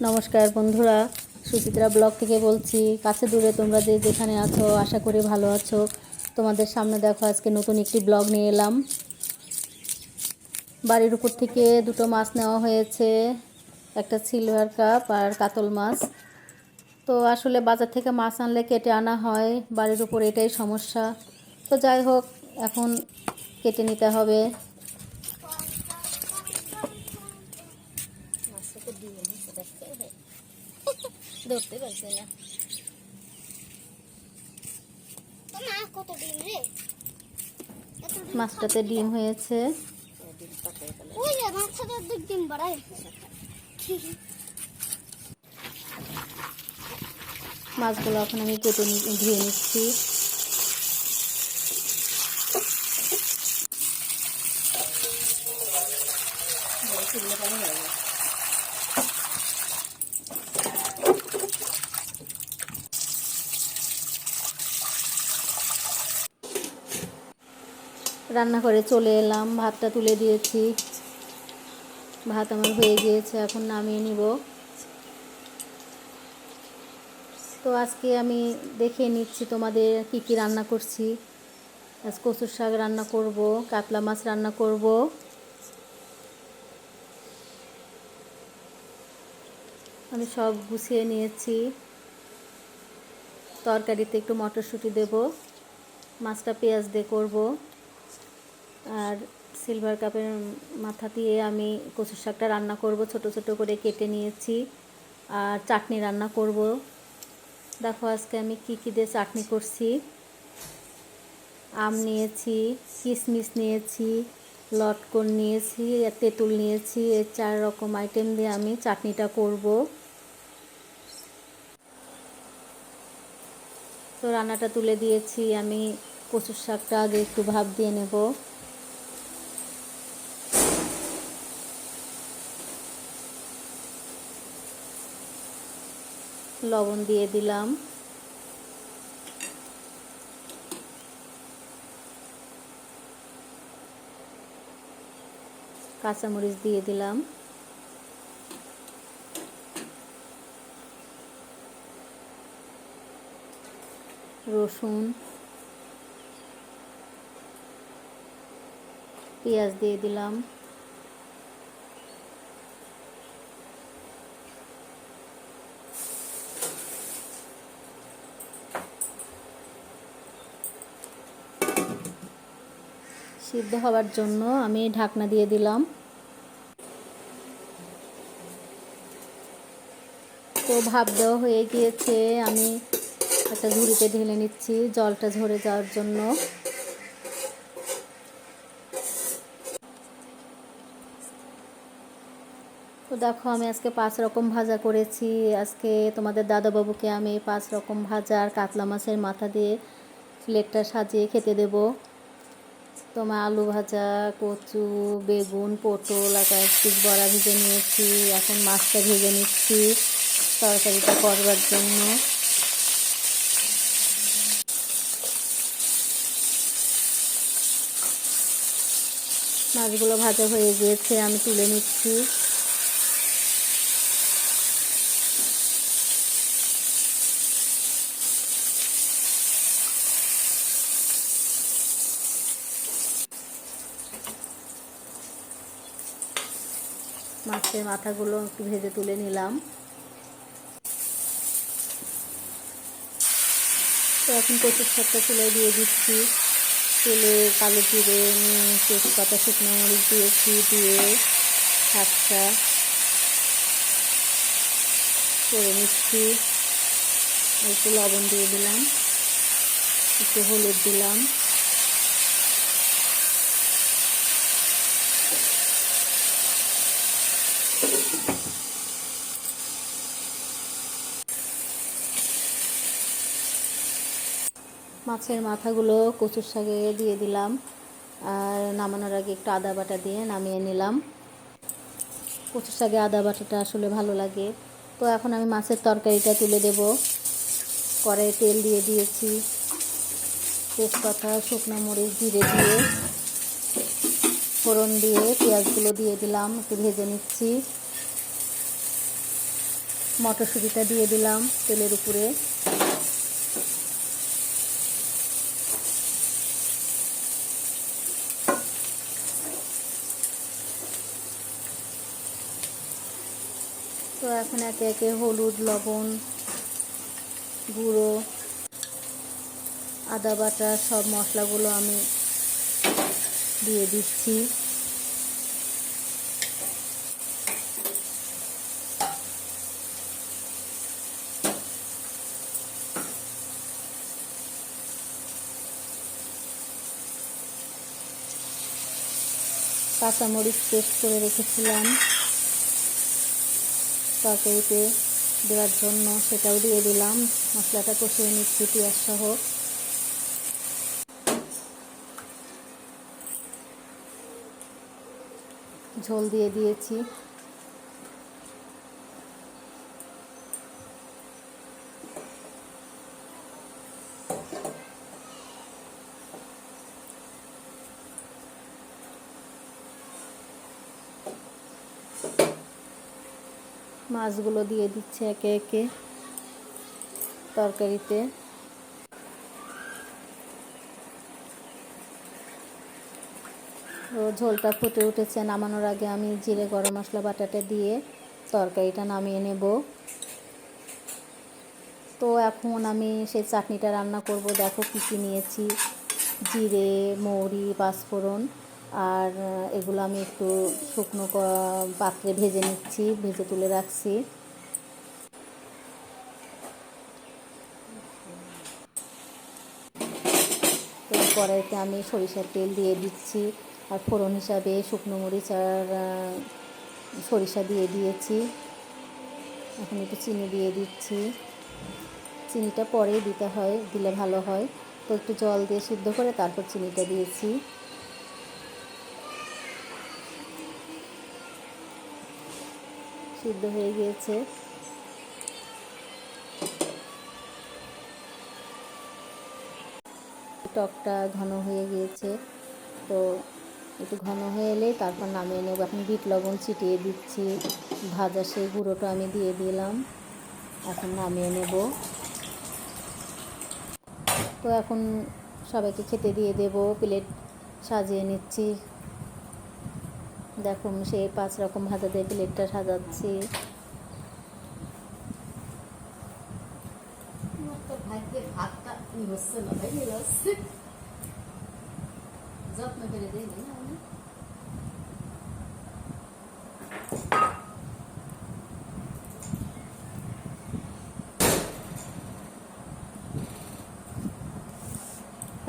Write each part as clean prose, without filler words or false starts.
নমস্কার বন্ধুরা, সুচিত্রা ব্লগ থেকে বলছি। কাছে দূরে তোমরা যে যেখানে আছো, আশা করি ভালো আছো। তোমাদের সামনে দেখো আজকে নতুন একটি ব্লগ নিয়ে এলাম। বাড়ির উপর থেকে দুটো মাছ নেওয়া হয়েছে, একটা সিলভার কাপ আর কাতল মাছ। তো আসলে বাজার থেকে মাছ আনলে কেটে আনা হয়, বাড়ির উপর এটাই সমস্যা। তো যাই হোক, এখন কেটে নিতে হবে। ধরতে পারছে না। মাছটাতে ডিম হয়েছে। মাছগুলো এখন আমি কেটে ধুয়ে নিচ্ছি। রান্নাঘরে চলে এলাম, ভাতটা তুলে দিয়েছি। ভাত আমার হয়ে গিয়েছে, এখন নামিয়ে নিব। তো আজকে আমি দেখে নিচ্ছি তোমাদের কি কি রান্না করছি। আজ কচুর শাক রান্না করব, কাতলা মাছ রান্না করব। আমি সব গুছিয়ে নিয়েছি। তরকারিতে একটু মটরশুঁটি দেব, মাছটা পেঁয়াজ দিয়ে করব। আর সিলভার কাপের মাথা দিয়ে আমি কচুর শাকটা রান্না করব, ছোট ছোট করে কেটে নিয়েছি। আর চাটনি রান্না করব। দেখো আজকে আমি কি কি দিয়ে চাটনি করছি। আম নিয়েছি, কিশমিশ নিয়েছি, লটকন নিয়েছি, তেঁতুল নিয়েছি। এই 4 রকম আইটেম দিয়ে আমি চাটনিটা করব। তো রান্নাটা তুলে দিয়েছি। আমি কচুর শাকটা আগে একটু ভাপ দিয়ে নেব। লবণ দিয়ে দিলাম। কাঁচামরিচ দিয়ে দিলাম। রসুন, পেঁয়াজ দিয়ে দিলাম। সিদ্ধ হওয়ার জন্য আমি ঢাকনা দিয়ে দিলাম। তো ভাপ দেওয়া হয়ে গিয়েছে, আমি একটা ঝুড়িতে ঢেলে নিচ্ছি জলটা ঝরে যাওয়ার জন্য। তো দেখো আমি আজকে 5 রকম ভাজা করেছি। আজকে তোমাদের দাদাবাবুকে আমি 5 রকম ভাজা আর কাতলা মাছের মাথা দিয়ে প্লেটটা সাজিয়ে খেতে দেব। তোমার আলু ভাজা, কচু, বেগুন, পটল আর কয়েক পিস বড়া ভেজে নিয়েছি। এখন মাছটা ভেজে নিচ্ছি তরকারিটা করবার জন্য। মাছগুলো ভাজা হয়ে গিয়েছে, আমি তুলে নিচ্ছি। মাছের মাথাগুলো একটু ভেজে তুলে নিলাম। তো এখন কচুর শাকটা চুলায় দিয়ে দিচ্ছি। তেলে কালো জিরে, তেজপাতা, শুকনো মরিচ দিয়েছি, দিয়ে শাকটা করে নিচ্ছি। একটু লবণ দিয়ে দিলাম, একটু হলুদ দিলাম। মাছের মাথাগুলো কচুর শাকে দিয়ে দিলাম, আর নামানোর আগে একটু আদা বাটা দিয়ে নামিয়ে নিলাম। কচুর শাকে আদা বাটাটা আসলে ভালো লাগে। তো এখন আমি মাছের তরকারিটা তুলে দেব। কড়াইয়ে তেল দিয়ে দিয়েছি, তেজপাতা, শুকনো মরিচ, জিরে দিয়ে ফোড়ন দিয়ে পেঁয়াজগুলো দিয়ে দিলাম, একটু ভেজে নিচ্ছি। মটরশুঁটিটা দিয়ে দিলাম তেলের উপরে। তো এখন একে একে হলুদ, লবণ, গুঁড়ো, আদা বাটা সব মশলাগুলো আমি দিয়ে দিচ্ছি। কাঁচামরিচ পেস্ট করে রেখেছিলাম তরকারিতে দেওয়ার জন্য, সেটাও দিয়ে দিলাম। মশলাটা কষিয়ে নিচ্ছি পেঁয়াজ সহ। ঝোল দিয়ে দিয়েছি। মাছগুলো দিয়ে দিচ্ছে একে একে তরকারিতে। তো ঝোলটা ফুটে উঠেছে, নামানোর আগে আমি জিরে গরম মশলা বাটাটা দিয়ে তরকারিটা নামিয়ে নেব। তো এখন আমি সেই চাটনিটা রান্না করব। দেখো কী কী নিয়েছি, জিরে, মৌরি, পাঁচফোড়ন, আর এগুলো আমি একটু শুকনো পাত্রে ভেজে নিচ্ছি, ভেজে তুলে রাখছি। তো কড়াইতে আমি সরিষার তেল দিয়ে দিচ্ছি, আর ফোড়ন হিসাবে শুকনো মরিচ আর সরিষা দিয়ে দিয়েছি। এখন একটু চিনি দিয়ে দিচ্ছি। চিনিটা পরেই দিতে হয়, দিলে ভালো হয়। তো একটু জল দিয়ে সিদ্ধ করে তারপর চিনিটা দিয়েছি। সিদ্ধ হয়ে গিয়েছে। টকটা ঘন হয়ে গিয়েছে, তো একটু ঘন হয়ে এলেই তারপর নামিয়ে নেব। এখন বিট লবণ ছিটিয়ে দিচ্ছি, ভাজা সেই গুঁড়োটা আমি দিয়ে দিলাম। এখন নামিয়ে নেব। তো এখন সবাইকে খেতে দিয়ে দেব, প্লেট সাজিয়ে নিচ্ছি। দেখুন সেই 5 রকম ভাজা দিয়ে প্লেটটা সাজাচ্ছি। যত্ন করে দিই না আমি।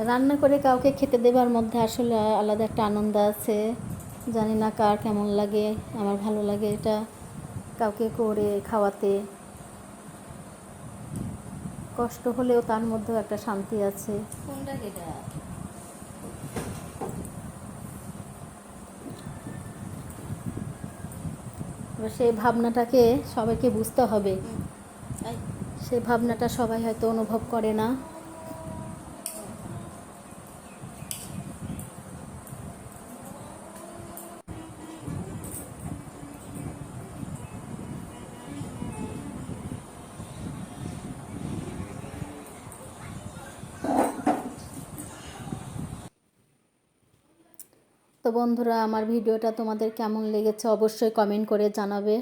রান্না করে কাউকে খেতে দেবার মধ্যে আসলে আলাদা একটা আনন্দ আছে। জানি না কার কেমন লাগে, আমার ভালো লাগে এটা কাউকে করে খাওয়াতে। কষ্ট হলেও তার মধ্যেও একটা শান্তি আছে। সেই ভাবনাটাকে সবাইকে বুঝতে হবে। সেই ভাবনাটা সবাই হয়তো অনুভব করে না। তো বন্ধুরা, আমার ভিডিওটা তোমাদের কেমন লেগেছে অবশ্যই কমেন্ট করে জানাবে।